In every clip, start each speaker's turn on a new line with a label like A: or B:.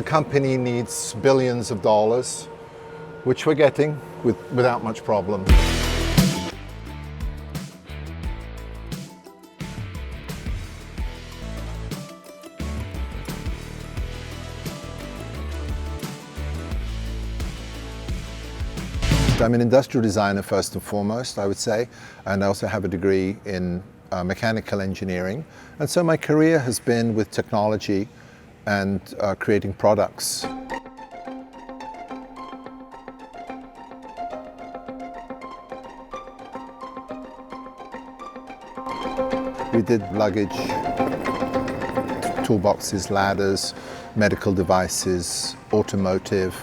A: the company needs billions of dollars, which we're getting without much problem. I'm an industrial designer first and foremost, I would say, and I also have a degree in mechanical engineering. And so my career has been with technology and creating products. We did luggage, toolboxes, ladders, medical devices, automotive.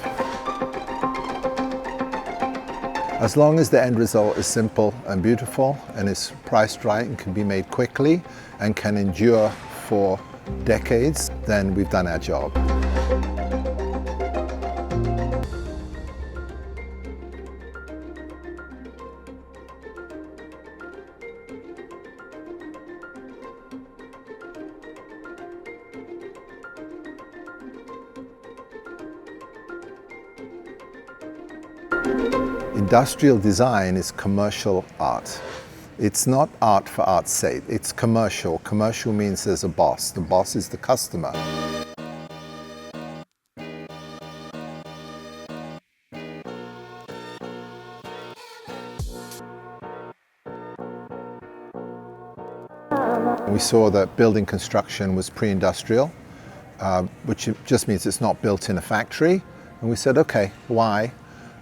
A: As long as the end result is simple and beautiful and is priced right and can be made quickly and can endure for decades, then we've done our job. Industrial design is commercial art. It's not art for art's sake, it's commercial. Commercial means there's a boss. The boss is the customer. We saw that building construction was pre-industrial, which just means it's not built in a factory. And we said, okay, why?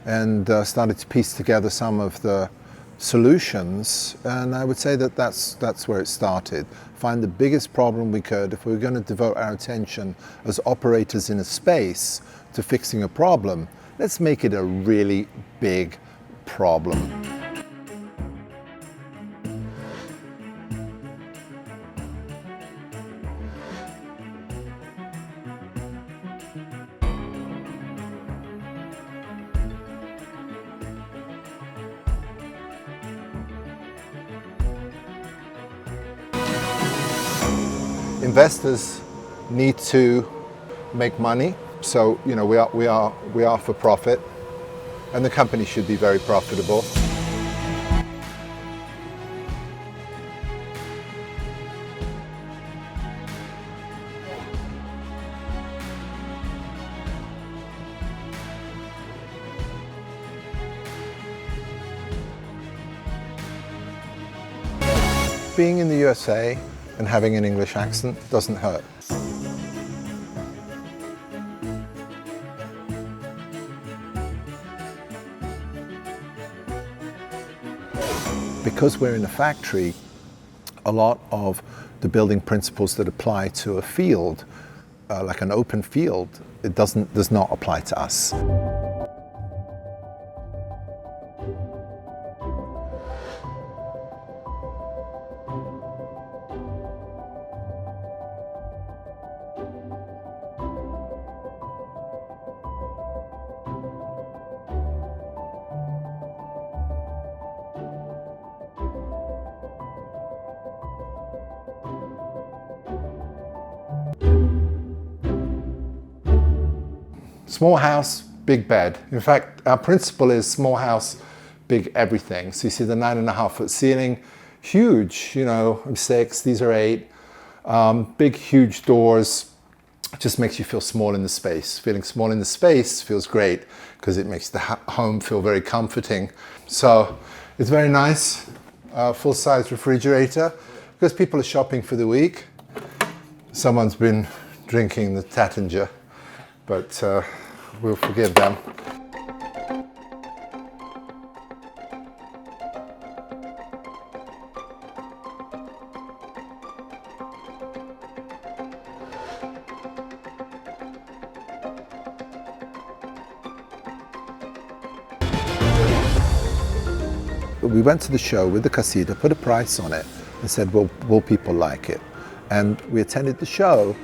A: And started to piece together some of the solutions, and I would say that that's where it started. Find the biggest problem we could. If we were going to devote our attention as operators in a space to fixing a problem, let's make it a really big problem. Investors need to make money, so we are for profit, and the company should be very profitable. Being in the USA and having an English accent doesn't hurt. Because we're in a factory, a lot of the building principles that apply to a field, like an open field, does not apply to us. Small house, big bed. In fact, our principle is small house, big everything. So you see the 9.5-foot ceiling, huge, 6, these are 8. Big, huge doors, just makes you feel small in the space. Feeling small in the space feels great because it makes the home feel very comforting. So it's very nice, full-size refrigerator, because people are shopping for the week. Someone's been drinking the Tattinger, but we'll forgive them. We went to the show with the Casita, put a price on it, and said, well, will people like it? And we attended the show,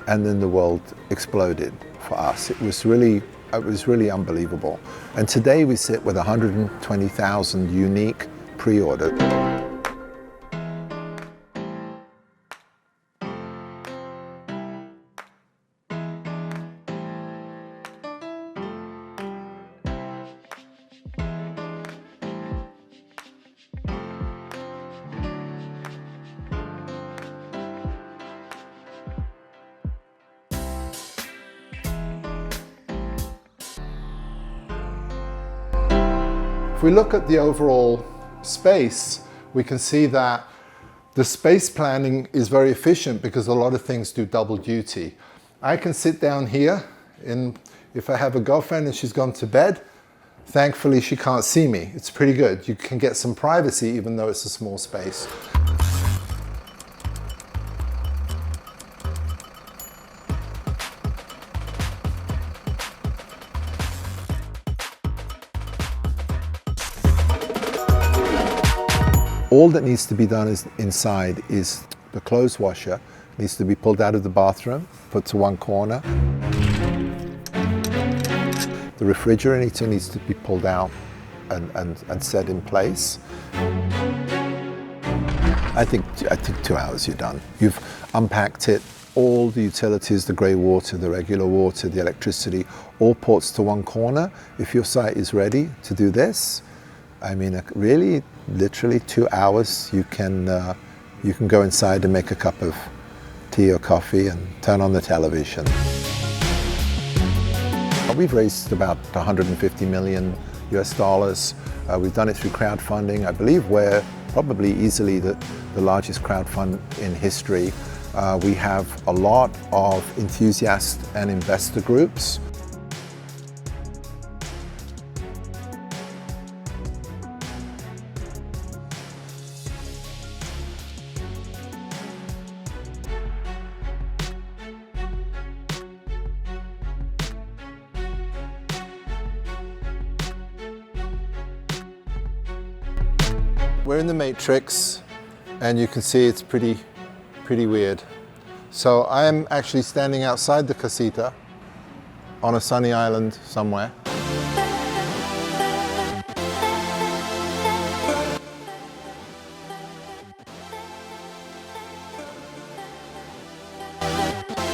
A: and then the world exploded for us. It was really unbelievable. And today we sit with 120,000 unique pre-orders. If we look at the overall space, we can see that the space planning is very efficient because a lot of things do double duty. I can sit down here, and if I have a girlfriend and she's gone to bed, thankfully she can't see me. It's pretty good. You can get some privacy even though it's a small space. All that needs to be done inside is the clothes washer needs to be pulled out of the bathroom, put to one corner. The refrigerator needs to be pulled out and set in place. I think 2 hours you're done. You've unpacked it, all the utilities, the grey water, the regular water, the electricity, all ports to one corner. If your site is ready to do this, I mean, really, literally 2 hours, you can go inside and make a cup of tea or coffee and turn on the television. We've raised about 150 million US dollars. We've done it through crowdfunding. I believe we're probably easily the largest crowdfund in history. We have a lot of enthusiast and investor groups. We're in the matrix, and you can see it's pretty weird. So I am actually standing outside the casita on a sunny island somewhere.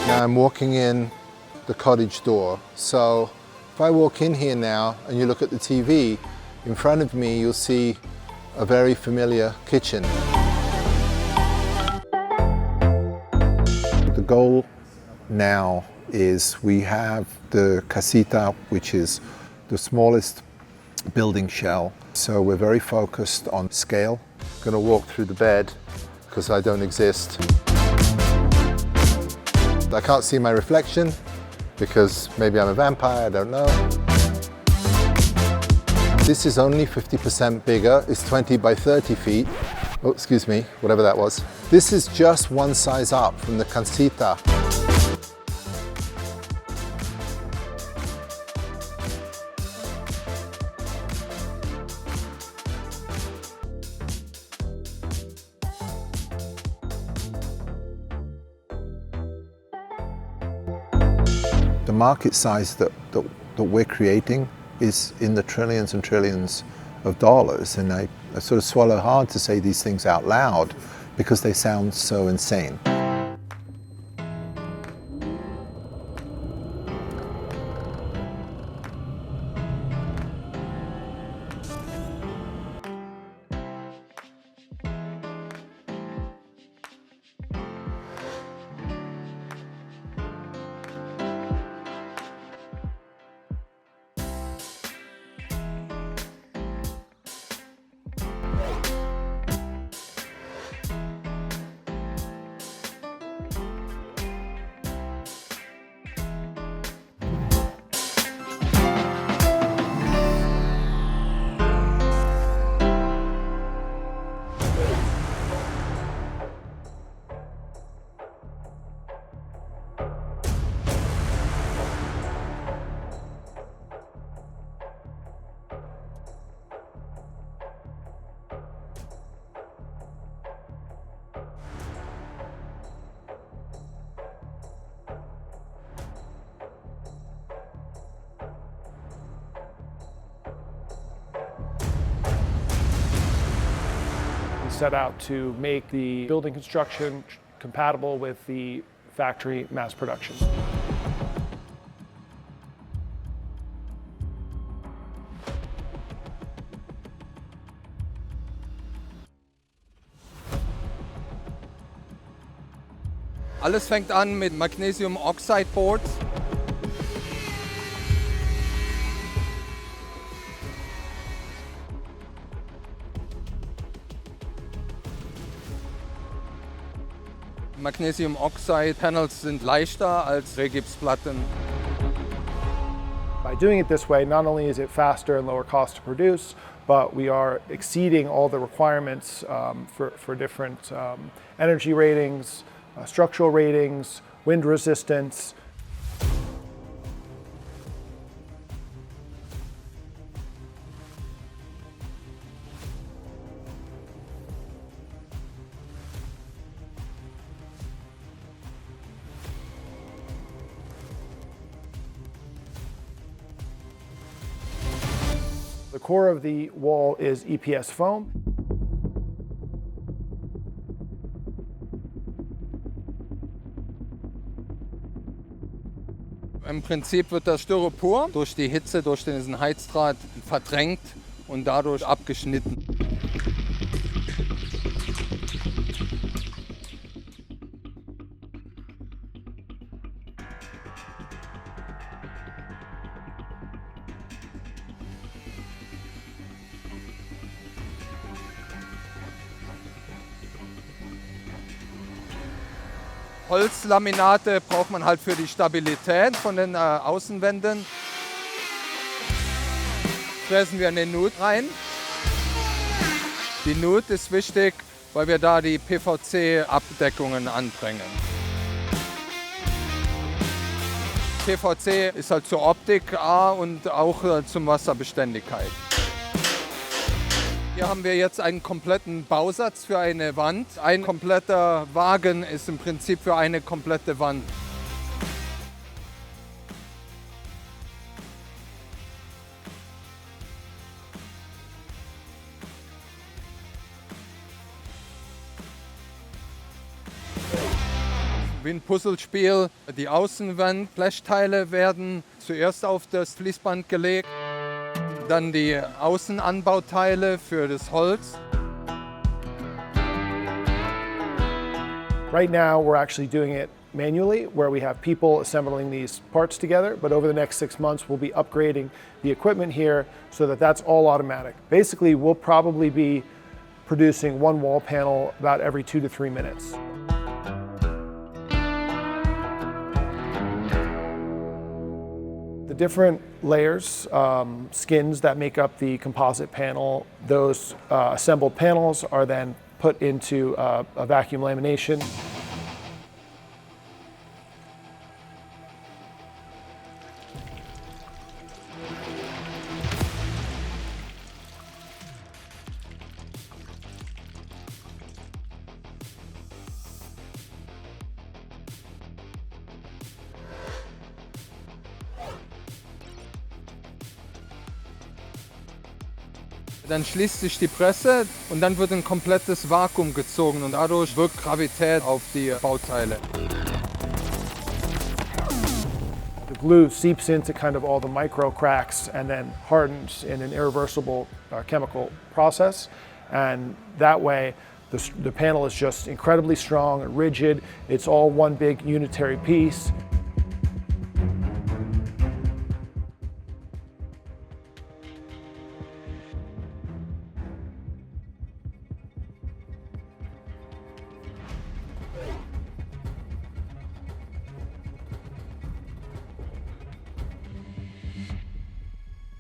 A: Now I'm walking in the cottage door. So if I walk in here now and you look at the TV, in front of me you'll see a very familiar kitchen. The goal now is we have the casita, which is the smallest building shell. So we're very focused on scale. I'm gonna walk through the bed because I don't exist. I can't see my reflection because maybe I'm a vampire, I don't know. This is only 50% bigger. It's 20 by 30 feet. Oh, excuse me, whatever that was. This is just one size up from the casita. The market size that we're creating is in the trillions and trillions of dollars, and I sort of swallow hard to say these things out loud because they sound so insane.
B: Set out to make the building construction compatible with the factory mass production.
C: Alles fängt an mit Magnesium Oxide Boards. Magnesium Oxide Panels sind leichter als Regipsplatten.
B: By doing it this way, not only is it faster and lower cost to produce, but we are exceeding all the requirements for different energy ratings, structural ratings, wind resistance. The core of the wall is EPS foam.
C: Im Prinzip wird das Styropor durch die Hitze, durch diesen Heizdraht verdrängt und dadurch abgeschnitten. Holzlaminate braucht man halt für die Stabilität von den Außenwänden. Fräsen wir eine Nut rein. Die Nut ist wichtig, weil wir da die PVC-Abdeckungen anbringen. PVC ist halt zur Optik und auch zur Wasserbeständigkeit. Hier haben wir jetzt einen kompletten Bausatz für eine Wand. Ein kompletter Wagen ist im Prinzip für eine komplette Wand. Wie ein Puzzlespiel. Die Außenwand, Blechteile werden zuerst auf das Fließband gelegt. Dann die Außenanbauteile für das Holz.
B: Right now, we're actually doing it manually, where we have people assembling these parts together, but over the next 6 months, we'll be upgrading the equipment here so that that's all automatic. Basically, we'll probably be producing one wall panel about every 2 to 3 minutes. The different layers, skins that make up the composite panel, those assembled panels are then put into a vacuum lamination.
C: Dann schließt sich die Presse und dann wird ein komplettes Vakuum gezogen und dadurch wirkt Gravität auf die Bauteile.
B: The glue seeps into kind of all the micro cracks and then hardens in an irreversible chemical process. And that way, the panel is just incredibly strong and rigid. It's all one big unitary piece.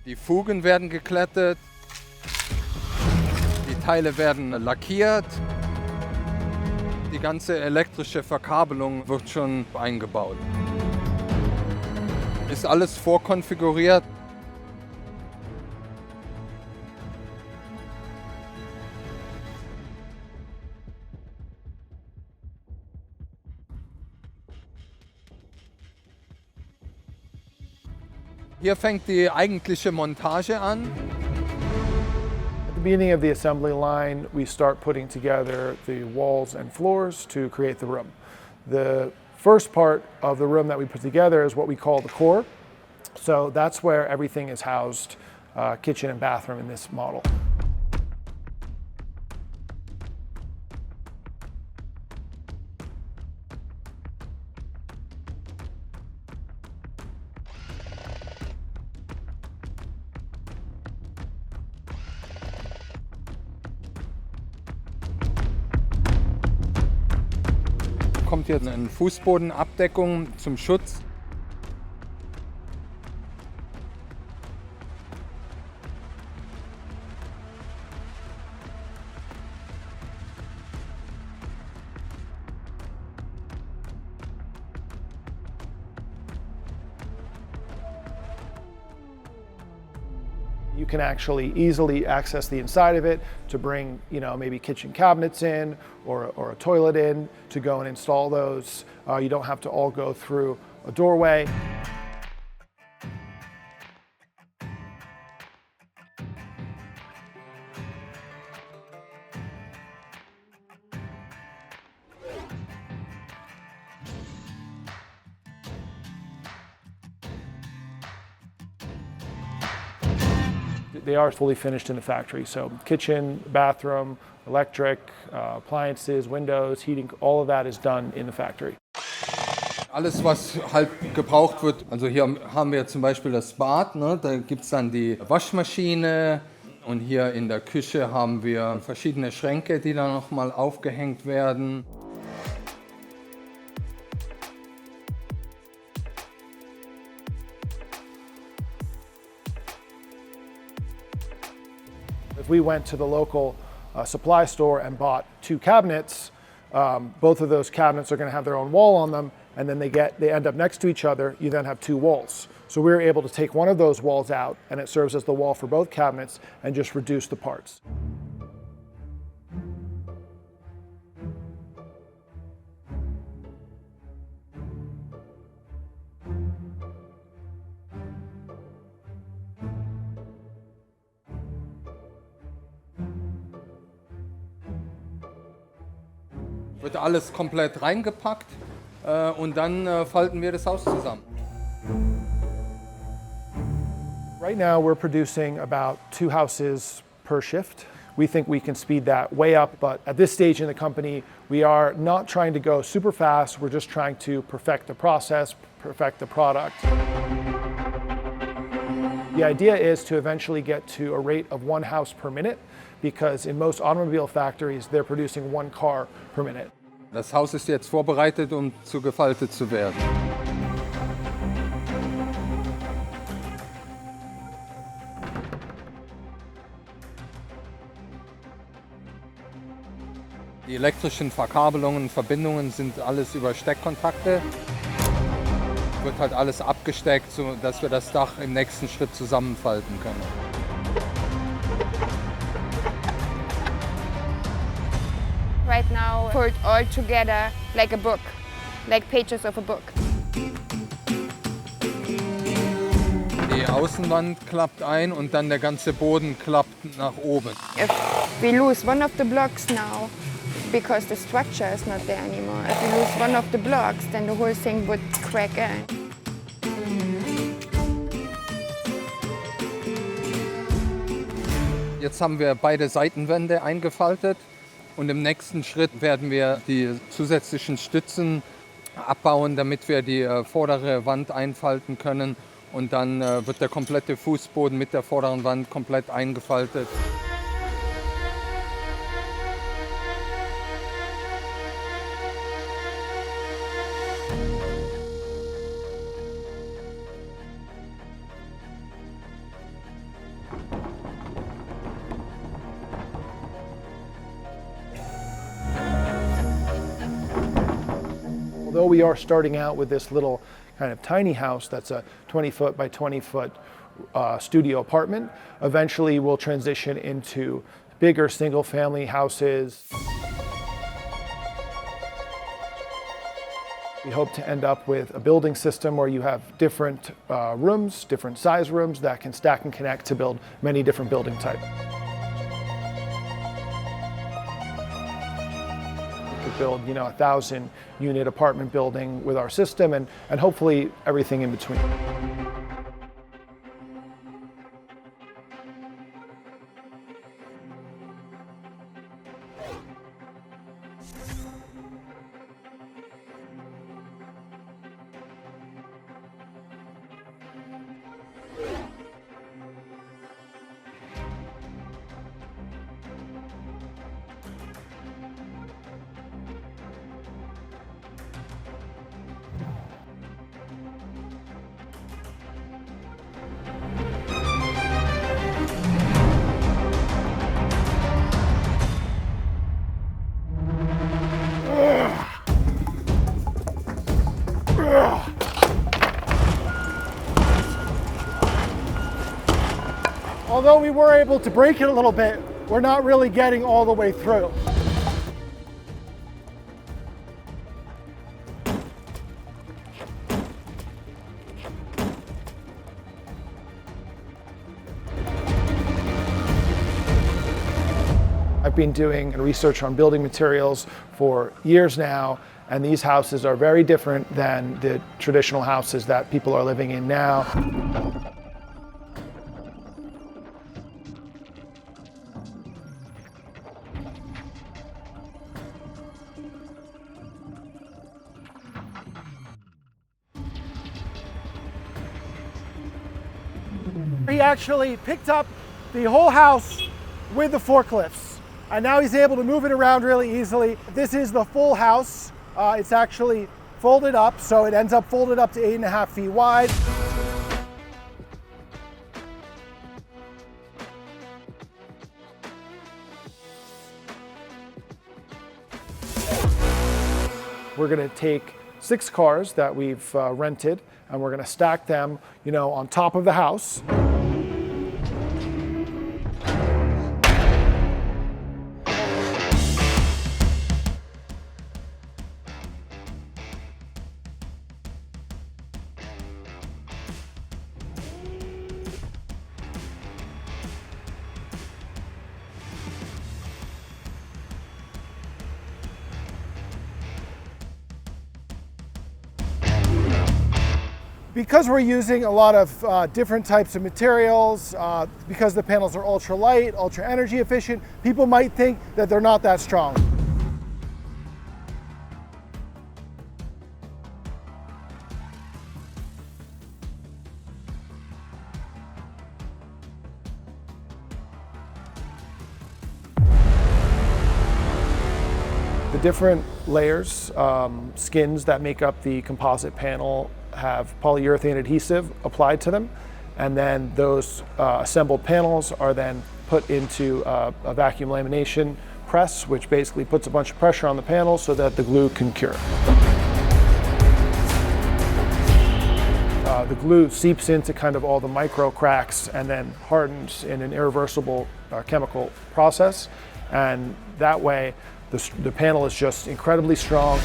C: Die Fugen werden geglättet, die Teile werden lackiert, die ganze elektrische Verkabelung wird schon eingebaut. Ist alles vorkonfiguriert. Hier fängt die eigentliche Montage an.
B: At the beginning of the assembly line, we start putting together the walls and floors to create the room. The first part of the room that we put together is what we call the core. So that's where everything is housed, kitchen and bathroom in this model.
C: kommt hier eine Fußbodenabdeckung zum Schutz.
B: You can actually easily access the inside of it to bring, maybe kitchen cabinets in or a toilet in to go and install those. You don't have to all go through a doorway. They are fully finished in the factory. So kitchen, bathroom, electric, appliances, windows, heating, all of that is done in the factory.
C: Alles, was halt gebraucht wird, also hier haben wir zum Beispiel das Bad, ne? Da gibt es dann die Waschmaschine und hier in der Küche haben wir verschiedene Schränke, die dann nochmal aufgehängt werden.
B: If we went to the local supply store and bought 2 cabinets, both of those cabinets are going to have their own wall on them, and then they end up next to each other. You then have 2 walls. So we were able to take one of those walls out, and it serves as the wall for both cabinets, and just reduce the parts.
C: Wird alles komplett reingepackt und dann falten wir das Haus zusammen.
B: Right now we're producing about 2 houses per shift. We think we can speed that way up, but at this stage in the company, we are not trying to go super fast. We're just trying to perfect the process, perfect the product. The idea is to eventually get to a rate of 1 house per minute, because in most automobile factories, they're producing 1 car per minute.
C: Das Haus ist jetzt vorbereitet, um gefaltet zu werden. Die elektrischen Verkabelungen, Verbindungen sind alles über Steckkontakte. Wird halt alles abgesteckt, sodass wir das Dach im nächsten Schritt zusammenfalten können.
D: Right now, put all together like a book, like pages of a book.
C: Die Außenwand klappt ein und dann der ganze Boden klappt nach oben.
D: If we lose one of the blocks now, because the structure is not there anymore, if we lose one of the blocks, then the whole thing would crack in.
C: Jetzt haben wir beide Seitenwände eingefaltet. Und im nächsten Schritt werden wir die zusätzlichen Stützen abbauen, damit wir die vordere Wand einfalten können. Und dann wird der komplette Fußboden mit der vorderen Wand komplett eingefaltet.
B: Although we are starting out with this little kind of tiny house that's a 20-foot by 20-foot studio apartment, eventually we'll transition into bigger single-family houses. We hope to end up with a building system where you have different rooms, different size rooms that can stack and connect to build many different building types. Build, 1,000-unit apartment building with our system, and hopefully everything in between. Although we were able to break it a little bit, we're not really getting all the way through. I've been doing research on building materials for years now, and these houses are very different than the traditional houses that people are living in now. He actually picked up the whole house with the forklifts, and now he's able to move it around really easily. This is the full house. It's actually folded up, so it ends up folded up to 8.5 feet wide. We're going to take 6 cars that we've rented, and we're going to stack them, on top of the house. Because we're using a lot of different types of materials, because the panels are ultra light, ultra energy efficient, people might think that they're not that strong. The different layers, skins that make up the composite panel have polyurethane adhesive applied to them, and then those assembled panels are then put into a vacuum lamination press, which basically puts a bunch of pressure on the panel so that the glue can cure. The glue seeps into kind of all the micro cracks and then hardens in an irreversible chemical process, and that way the panel is just incredibly strong.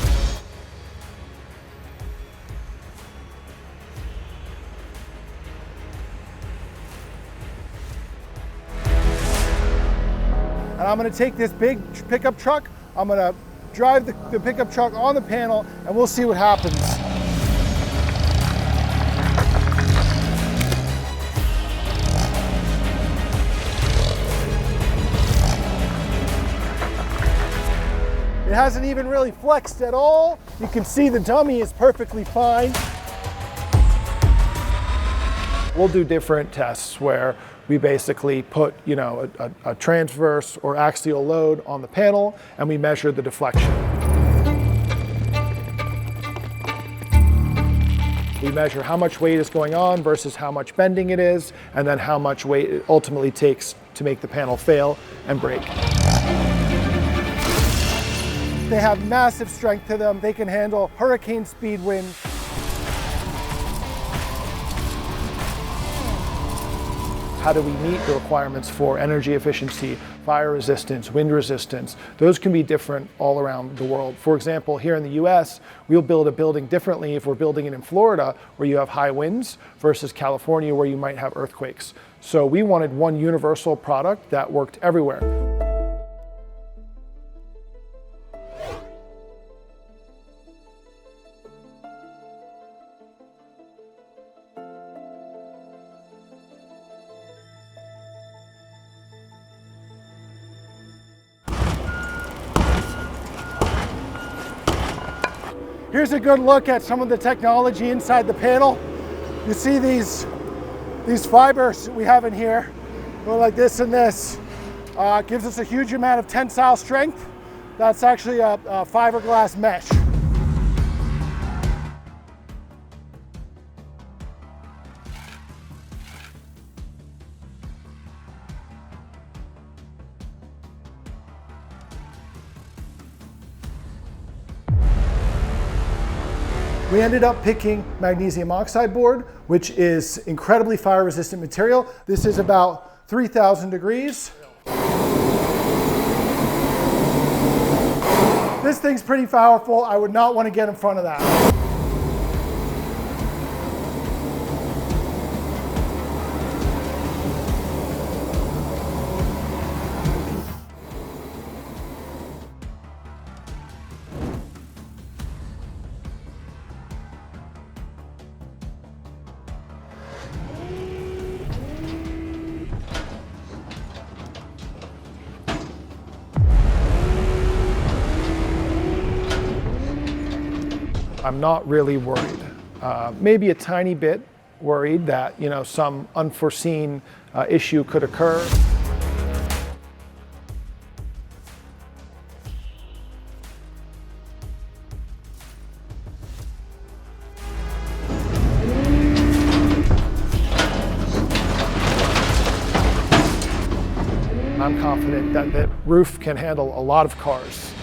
B: And I'm going to take this big pickup truck, I'm going to drive the pickup truck on the panel, and we'll see what happens. It hasn't even really flexed at all. You can see the dummy is perfectly fine. We'll do different tests where we basically put, a transverse or axial load on the panel, and we measure the deflection. We measure how much weight is going on versus how much bending it is, and then how much weight it ultimately takes to make the panel fail and break. They have massive strength to them. They can handle hurricane speed winds. How do we meet the requirements for energy efficiency, fire resistance, wind resistance? Those can be different all around the world. For example, here in the US, we'll build a building differently if we're building it in Florida, where you have high winds, versus California, where you might have earthquakes. So we wanted one universal product that worked everywhere. Here's a good look at some of the technology inside the panel. You see these fibers we have in here, go like this and this. Gives us a huge amount of tensile strength. That's actually a fiberglass mesh. We ended up picking magnesium oxide board, which is incredibly fire resistant material. This is about 3,000 degrees. This thing's pretty powerful. I would not want to get in front of that. I'm not really worried. Maybe a tiny bit worried that, you know, some unforeseen issue could occur. I'm confident that the roof can handle a lot of cars.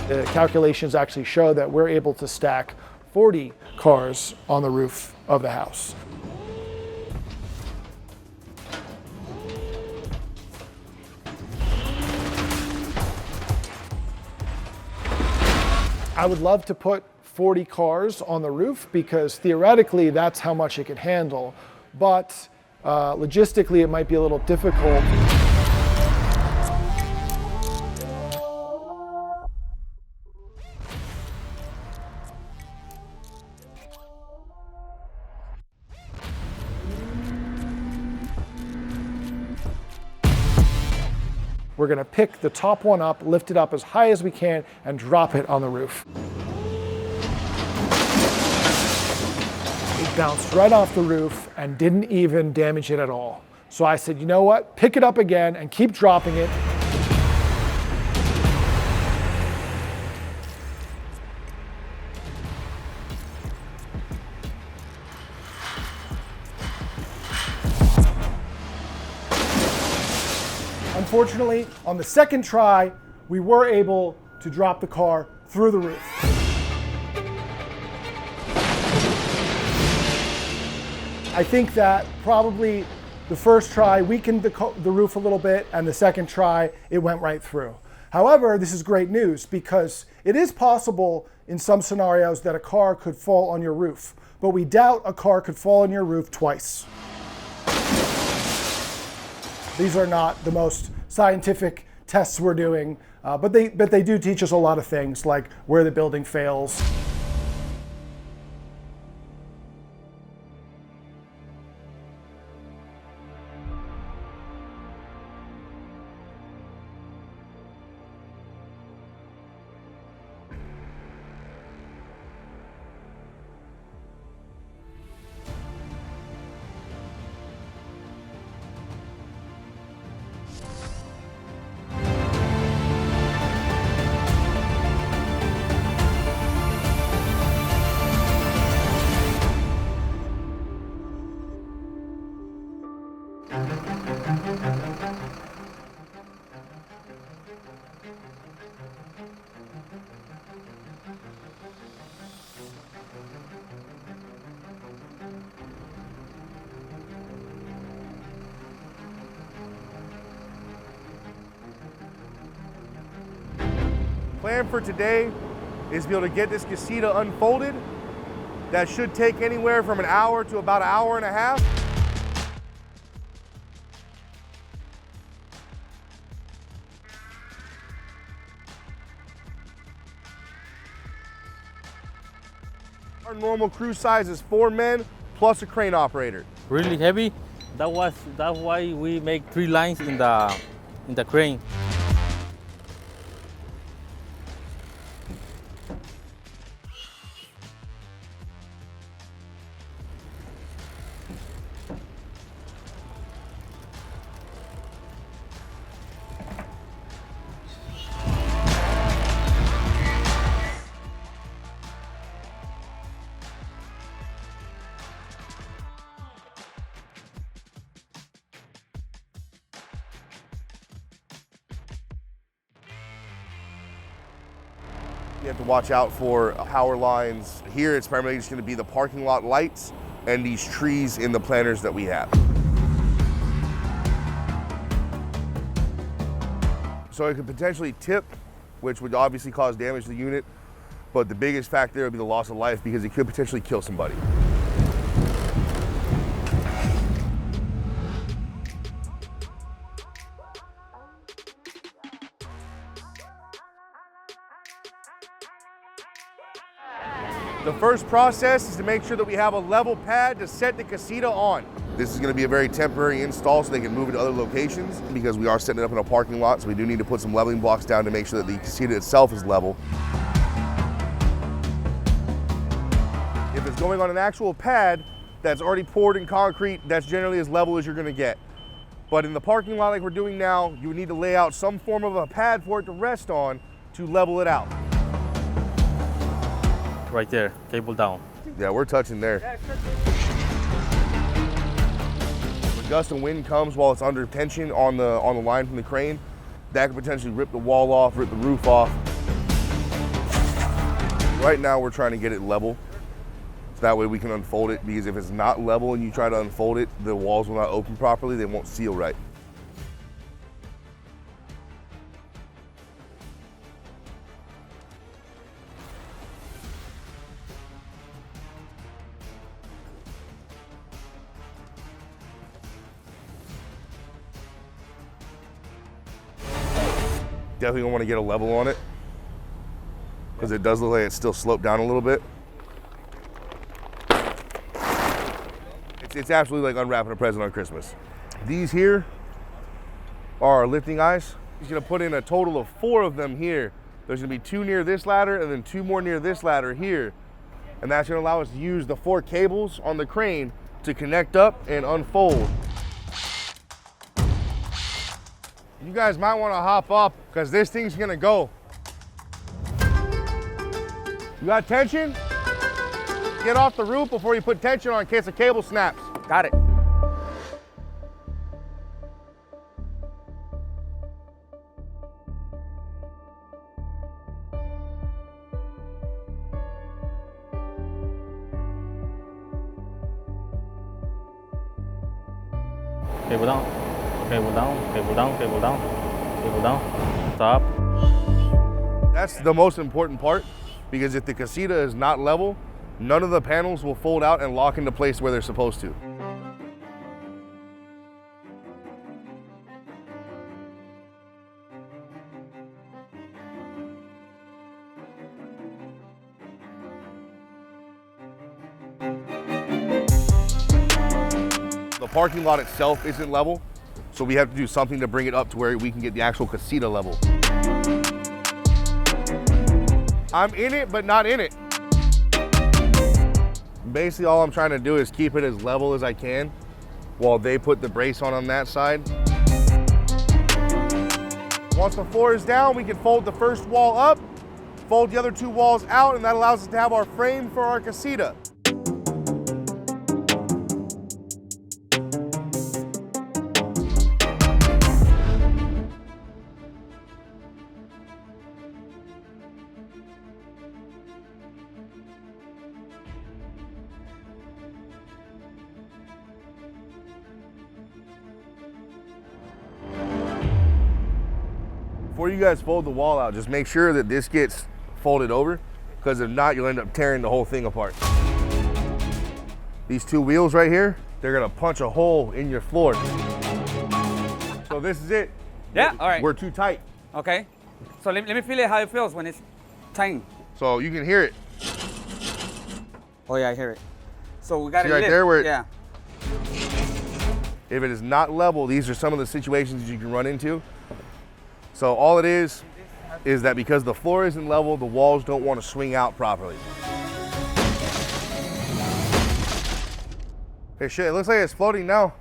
B: The calculations actually show that we're able to stack 40 cars on the roof of the house. I would love to put 40 cars on the roof because theoretically that's how much it could handle, but logistically it might be a little difficult. We're going to pick the top one up, lift it up as high as we can, and drop it on the roof. It bounced right off the roof and didn't even damage it at all. So I said, you know what? Pick it up again and keep dropping it. Unfortunately, on the second try, we were able to drop the car through the roof. I think that probably the first try weakened the roof a little bit, and the second try, it went right through. However, this is great news because it is possible in some scenarios that a car could fall on your roof, but we doubt a car could fall on your roof twice. These are not the most scientific tests we're doing, but they do teach us a lot of things, like where the building fails.
E: Plan for today is to be able to get this casita unfolded. That should take anywhere from an hour to about an hour and a half. Our normal crew size is 4 men plus a crane operator.
F: Really heavy. That's why we make 3 lines in the crane.
E: You have to watch out for power lines. Here it's primarily just going to be the parking lot lights and these trees in the planters that we have. So it could potentially tip, which would obviously cause damage to the unit, but the biggest factor would be the loss of life because it could potentially kill somebody. The first process is to make sure that we have a level pad to set the casita on. This is going to be a very temporary install so they can move it to other locations because we are setting it up in a parking lot, so we do need to put some leveling blocks down to make sure that the casita itself is level. If it's going on an actual pad that's already poured in concrete, that's generally as level as you're going to get. But in the parking lot like we're doing now, you would need to lay out some form of a pad for it to rest on to level it out.
F: Right there, cable down.
E: Yeah, we're touching there. When gust of wind comes while it's under tension on the line from the crane, that could potentially rip the wall off, rip the roof off. Right now we're trying to get it level. So that way we can unfold it, because if it's not level and you try to unfold it, the walls will not open properly, they won't seal right. Definitely gonna want to get a level on it because it does look like it's still sloped down a little bit. It's absolutely like unwrapping a present on Christmas. These here are our lifting eyes. He's gonna put in a total of 4 of them here. There's gonna be 2 near this ladder and then 2 more near this ladder here. And that's gonna allow us to use the 4 cables on the crane to connect up and unfold. You guys might want to hop up because this thing's gonna go. You got tension? Get off the roof before you put tension on in case the cable snaps.
G: Got it.
F: Cable down, cable down, cable down, cable down, cable down, stop.
E: That's the most important part, because if the casita is not level, none of the panels will fold out and lock into place where they're supposed to. The parking lot itself isn't level, so we have to do something to bring it up to where we can get the actual casita level. I'm in it, but not in it. Basically, all I'm trying to do is keep it as level as I can while they put the brace on that side. Once the floor is down, we can fold the first wall up, fold the other 2 walls out, and that allows us to have our frame for our casita. Before you guys fold the wall out, just make sure that this gets folded over, because if not, you'll end up tearing the whole thing apart. These 2 wheels right here, they're gonna punch a hole in your floor. So this is it.
G: Yeah, all right.
E: We're too tight.
G: Okay. So let me feel it how it feels when it's tight.
E: So you can hear it.
G: Oh yeah, I hear it. So we got
E: See
G: it
E: right there where it-
G: yeah.
E: If it is not level, these are some of the situations you can run into. So all it is that because the floor isn't level, the walls don't want to swing out properly. Hey, shit, it looks like it's floating now.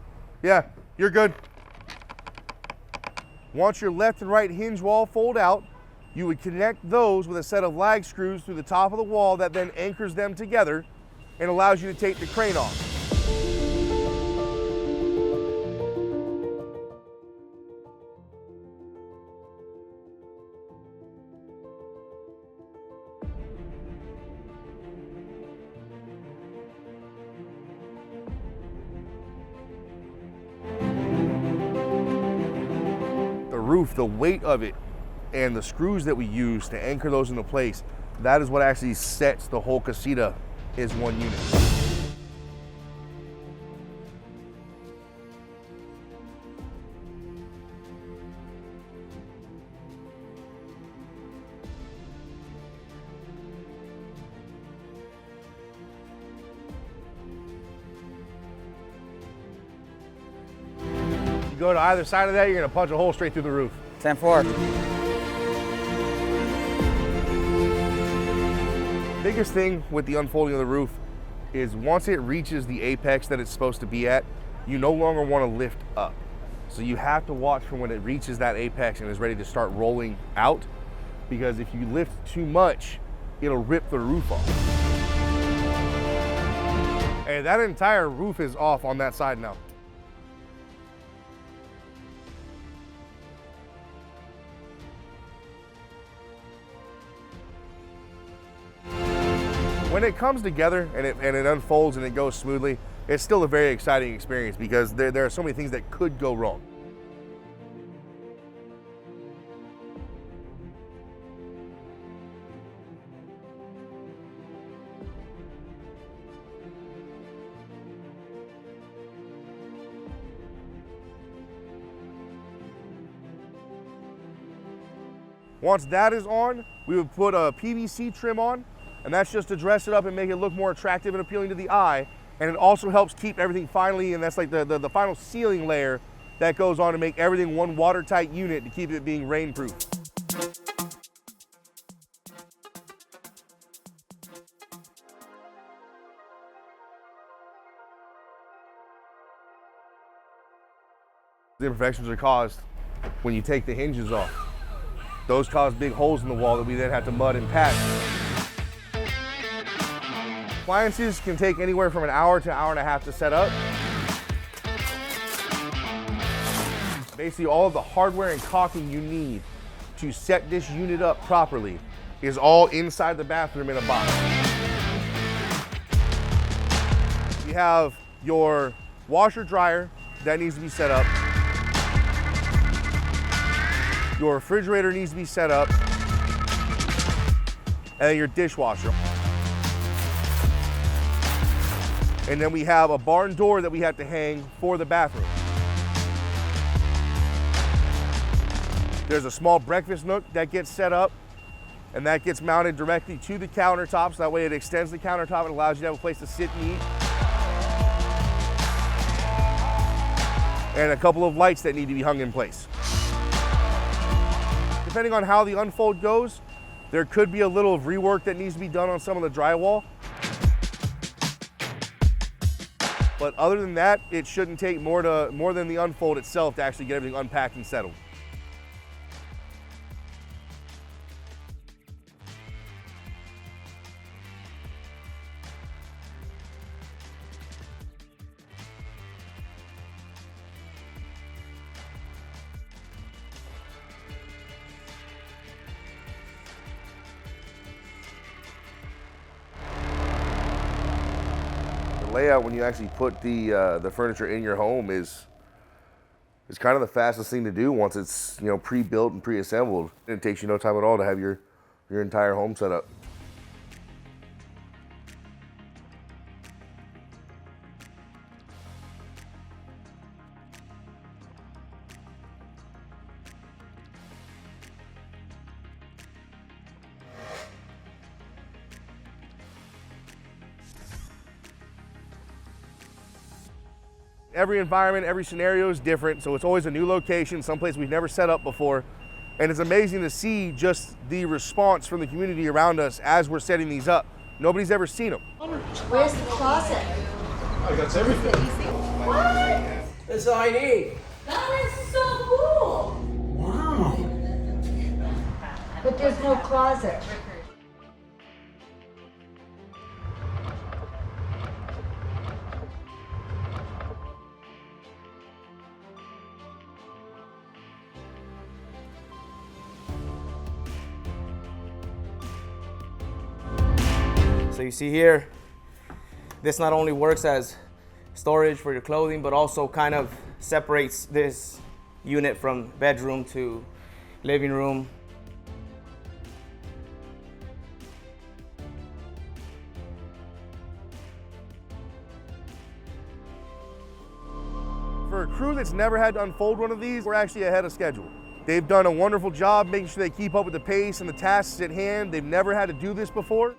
E: Yeah, you're good. Once your left and right hinge wall fold out, you would connect those with a set of lag screws through the top of the wall that then anchors them together and allows you to take the crane off. roof, the weight of it, and the screws that we use to anchor those into place, that is what actually sets the whole casita as one unit. You go to either side of that, you're gonna punch a hole straight through the roof.
G: 10-4.
E: Biggest thing with the unfolding of the roof is once it reaches the apex that it's supposed to be at, you no longer want to lift up. So you have to watch for when it reaches that apex and is ready to start rolling out, because if you lift too much, it'll rip the roof off. And that entire roof is off on that side now. When it comes together and it unfolds and it goes smoothly, it's still a very exciting experience because there are so many things that could go wrong. Once that is on, we would put a PVC trim on, and that's just to dress it up and make it look more attractive and appealing to the eye. And it also helps keep everything finally, and that's like the final sealing layer that goes on to make everything one watertight unit to keep it being rainproof. The imperfections are caused when you take the hinges off. Those cause big holes in the wall that we then have to mud and patch. Appliances can take anywhere from an hour to an hour and a half to set up. Basically, all of the hardware and caulking you need to set this unit up properly is all inside the bathroom in a box. You have your washer dryer that needs to be set up. Your refrigerator needs to be set up. And then your dishwasher. And then we have a barn door that we have to hang for the bathroom. There's a small breakfast nook that gets set up, and that gets mounted directly to the countertop, so that way it extends the countertop and allows you to have a place to sit and eat. And a couple of lights that need to be hung in place. Depending on how the unfold goes, there could be a little rework that needs to be done on some of the drywall. But other than that, it shouldn't take more than the unfold itself to actually get everything unpacked and settled. Layout when you actually put the furniture in your home is kind of the fastest thing to do once it's pre-built and pre-assembled. It takes you no time at all to have your entire home set up. Every environment, every scenario is different, so it's always a new location, someplace we've never set up before. And it's amazing to see just the response from the community around us as we're setting these up. Nobody's ever seen them.
H: Where's the closet?
A: Oh, that's everything.
H: What?
I: That's all I need.
H: That is so cool.
I: Wow.
H: But there's no closet.
G: So you see here, this not only works as storage for your clothing, but also kind of separates this unit from bedroom to living room.
E: For a crew that's never had to unfold one of these, we're actually ahead of schedule. They've done a wonderful job making sure they keep up with the pace and the tasks at hand. They've never had to do this before.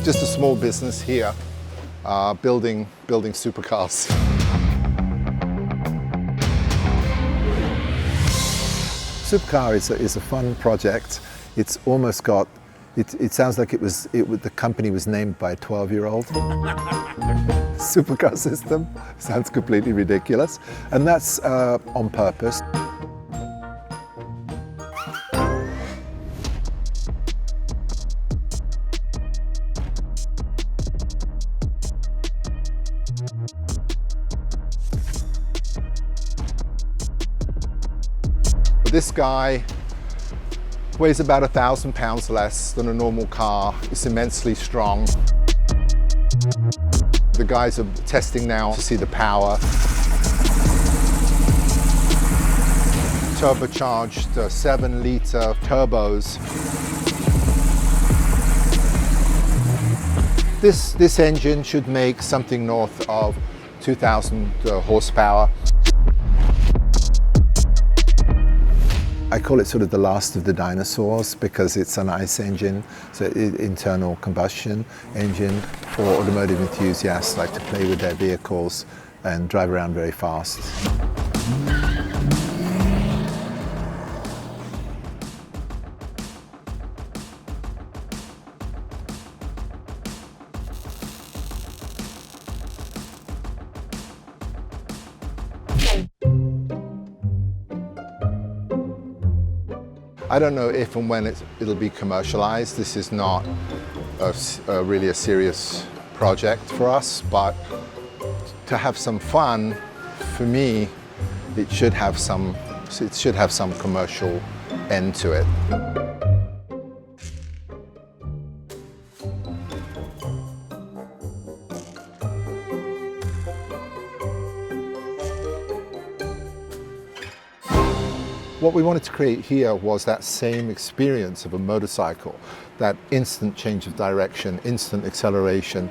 A: Just a small business here, building supercars. Supercar is a fun project. It's almost got, it sounds like the company was named by a 12-year-old. Supercar system, sounds completely ridiculous. And that's on purpose. This guy weighs about 1,000 pounds less than a normal car. It's immensely strong. The guys are testing now to see the power. Turbocharged 7-litre turbos. This engine should make something north of 2,000 horsepower. I call it sort of the last of the dinosaurs because it's an ICE engine, so internal combustion engine for automotive enthusiasts like to play with their vehicles and drive around very fast. I don't know if and when it'll be commercialized. This is not really a serious project for us, but to have some fun, for me, it should have some commercial end to it. What we wanted to create here was that same experience of a motorcycle, that instant change of direction, instant acceleration.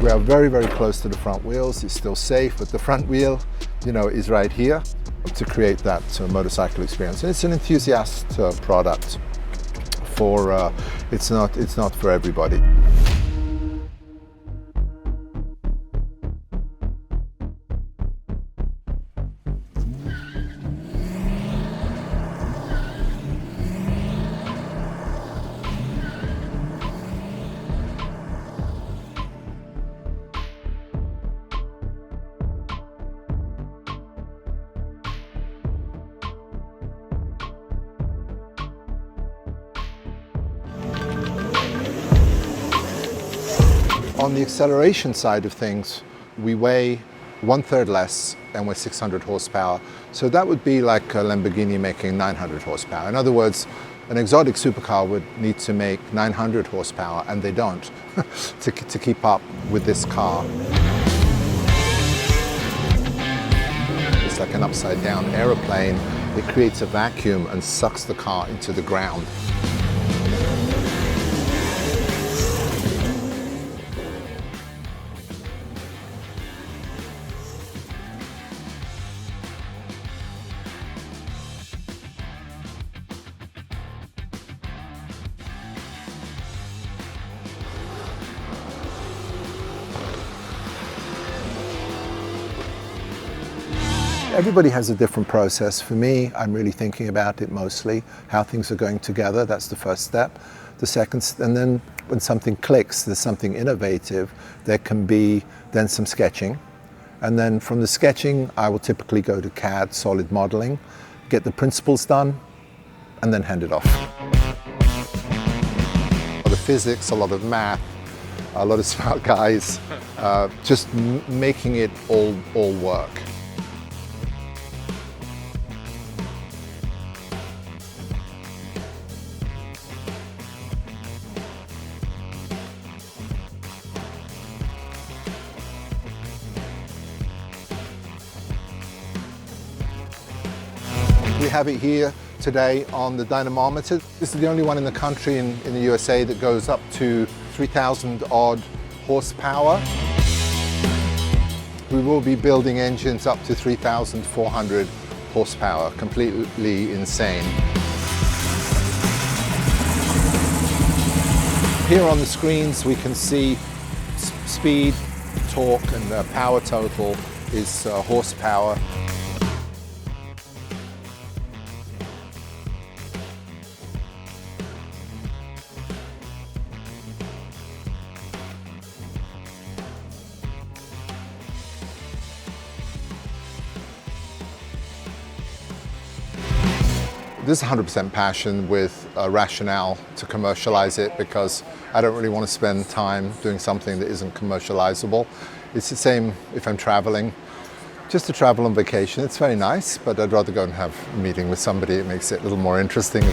A: We are very, very close to the front wheels. It's still safe, but the front wheel, is right here to create that motorcycle experience. And it's an enthusiast product. It's not for everybody. On the acceleration side of things, we weigh 1/3 less and we're 600 horsepower. So that would be like a Lamborghini making 900 horsepower. In other words, an exotic supercar would need to make 900 horsepower, and they don't, to keep up with this car. It's like an upside-down aeroplane. It creates a vacuum and sucks the car into the ground. Everybody has a different process. For me, I'm really thinking about it mostly, how things are going together. That's the first step. The second, and then when something clicks, there's something innovative, there can be then some sketching. And then from the sketching, I will typically go to CAD, solid modeling, get the principles done, and then hand it off. A lot of physics, a lot of math, a lot of smart guys, just making it all work. We have it here today on the dynamometer. This is the only one in the country in the USA that goes up to 3,000 odd horsepower. We will be building engines up to 3,400 horsepower, completely insane. Here on the screens we can see speed, torque and power total is horsepower. This is 100% passion with a rationale to commercialize it, because I don't really want to spend time doing something that isn't commercializable. It's the same if I'm traveling. Just to travel on vacation, it's very nice, but I'd rather go and have a meeting with somebody. It makes it a little more interesting.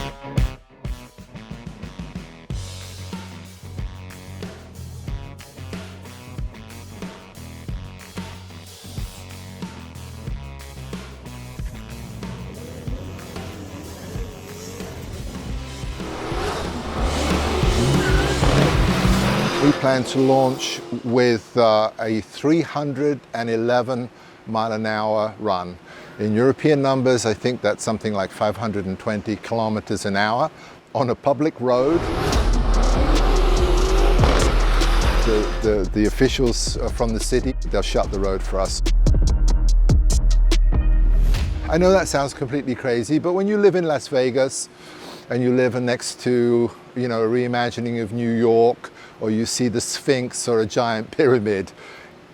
A: We plan to launch with a 311 mile an hour run. In European numbers, I think that's something like 520 kilometers an hour on a public road. The officials from the city, they'll shut the road for us. I know that sounds completely crazy, but when you live in Las Vegas and you live next to, a reimagining of New York, or you see the Sphinx or a giant pyramid,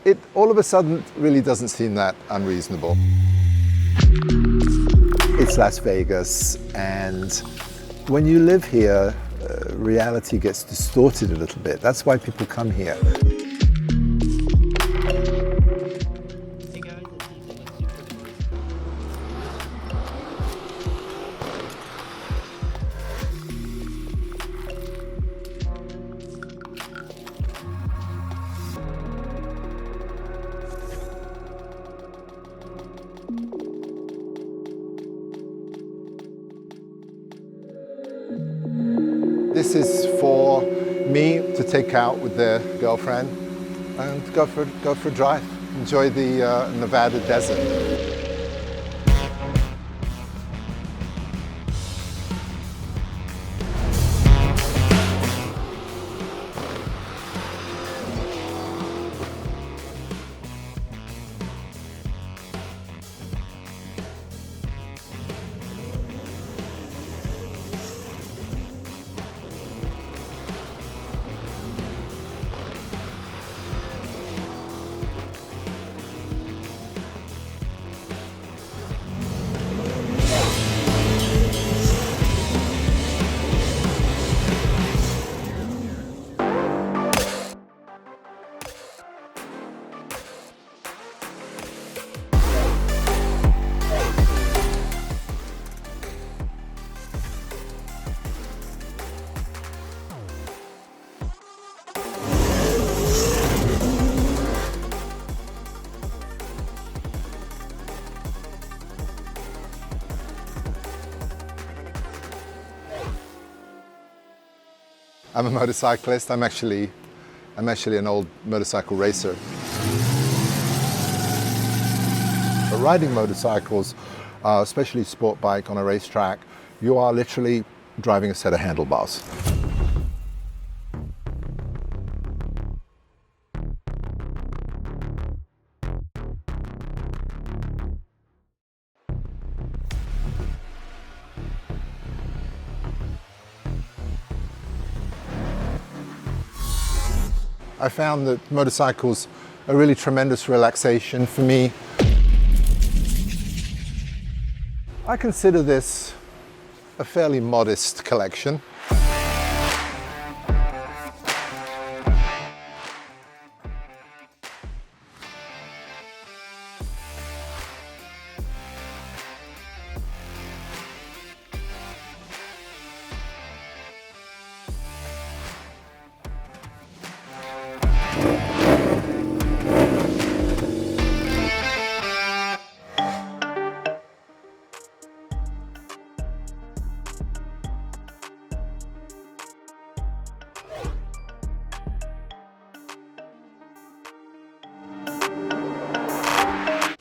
A: it all of a sudden really doesn't seem that unreasonable. It's Las Vegas, and when you live here, reality gets distorted a little bit. That's why people come here. This is for me to take out with their girlfriend and go for a drive. Enjoy the Nevada desert. I'm a motorcyclist. I'm actually an old motorcycle racer. But riding motorcycles, especially sport bike on a racetrack, you are literally driving a set of handlebars. I found that motorcycles are really tremendous relaxation for me. I consider this a fairly modest collection.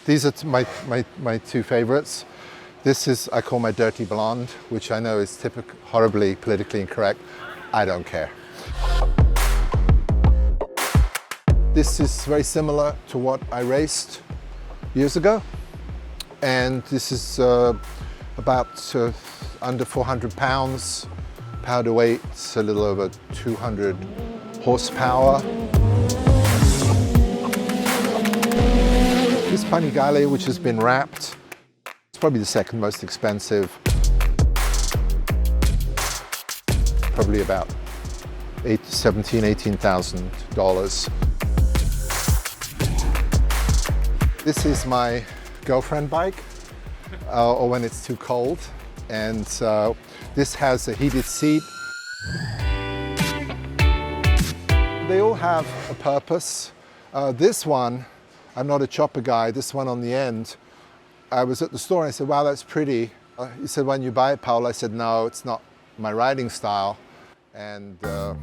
A: These are my two favorites. This is, I call my dirty blonde, which I know is horribly politically incorrect. I don't care. This is very similar to what I raced years ago. And this is about under 400 pounds. Powder weight, it's a little over 200 horsepower. This Panigale, which has been wrapped, it's probably the second most expensive. Probably about $18,000. This is my girlfriend bike, or when it's too cold. And this has a heated seat. They all have a purpose. This one, I'm not a chopper guy, this one on the end, I was at the store and I said, wow, that's pretty. He said, when you buy it, Paul? I said, no, it's not my riding style. And the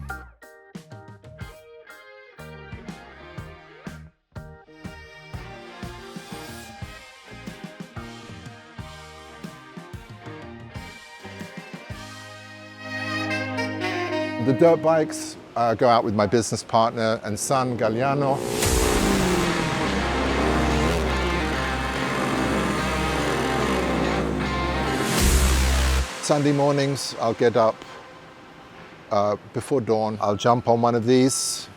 A: dirt bikes go out with my business partner and son, Galliano. Sunday mornings, I'll get up before dawn. I'll jump on one of these,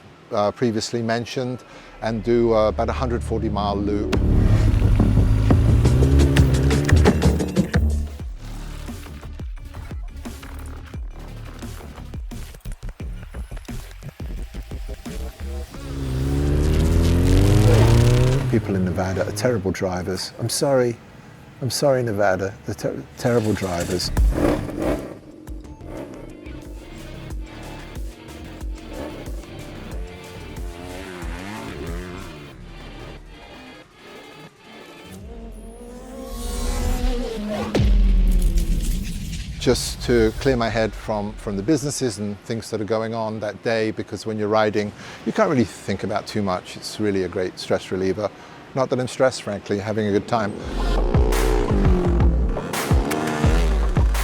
A: previously mentioned, and do about a 140-mile loop. People in Nevada are terrible drivers. I'm sorry, Nevada. They're terrible drivers. Just to clear my head from the businesses and things that are going on that day, because when you're riding, you can't really think about too much. It's really a great stress reliever. Not that I'm stressed, frankly, having a good time.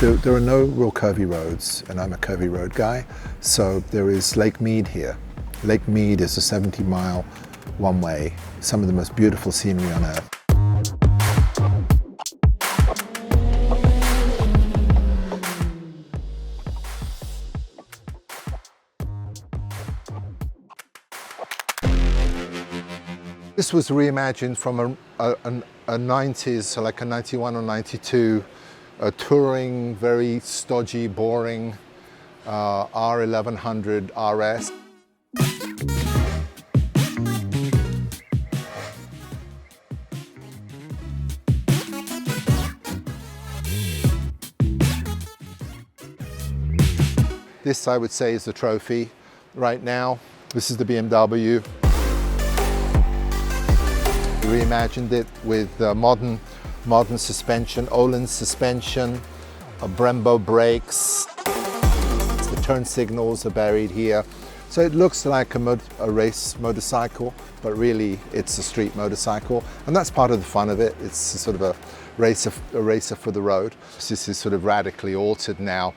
A: There are no real curvy roads, and I'm a curvy road guy. So there is Lake Mead here. Lake Mead is a 70-mile one-way, some of the most beautiful scenery on earth. This was reimagined from a 90s, so like a 91 or 92, a touring, very stodgy, boring R1100 RS. This, I would say, is the trophy right now. This is the BMW. We reimagined it with modern suspension, Öhlins suspension, Brembo brakes. The turn signals are buried here. So it looks like a race motorcycle, but really it's a street motorcycle. And that's part of the fun of it. It's sort of a racer for the road. This is sort of radically altered now.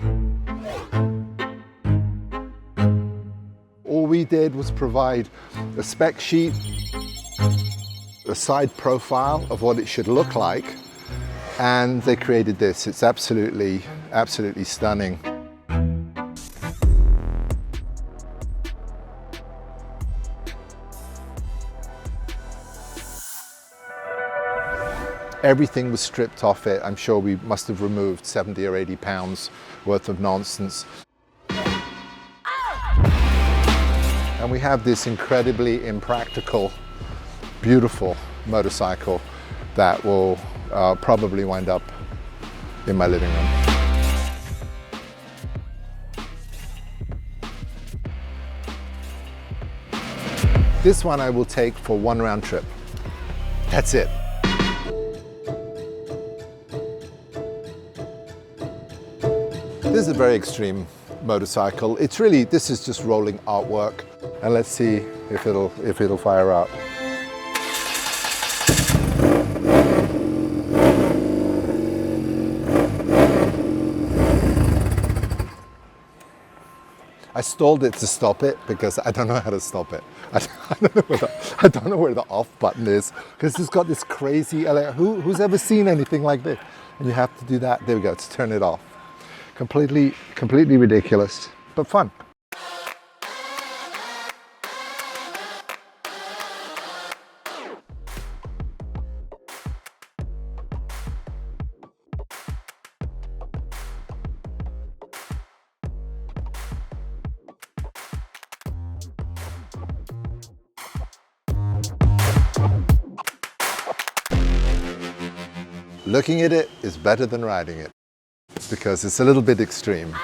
A: All we did was provide a spec sheet, a side profile of what it should look like, and they created this. It's absolutely stunning. Everything was stripped off it. I'm sure we must have removed 70 or 80 pounds worth of nonsense. And we have this incredibly impractical, beautiful motorcycle that will probably wind up in my living room. This one I will take for one round trip. That's it. This is a very extreme motorcycle. It's really, this is just rolling artwork. And let's see if it'll fire up. I stalled it to stop it because I don't know how to stop it. I don't know where the off button is because it's got this crazy, who's ever seen anything like this? And you have to do that. There we go, to turn it off. Completely ridiculous, but fun. Looking at it is better than riding it because it's a little bit extreme.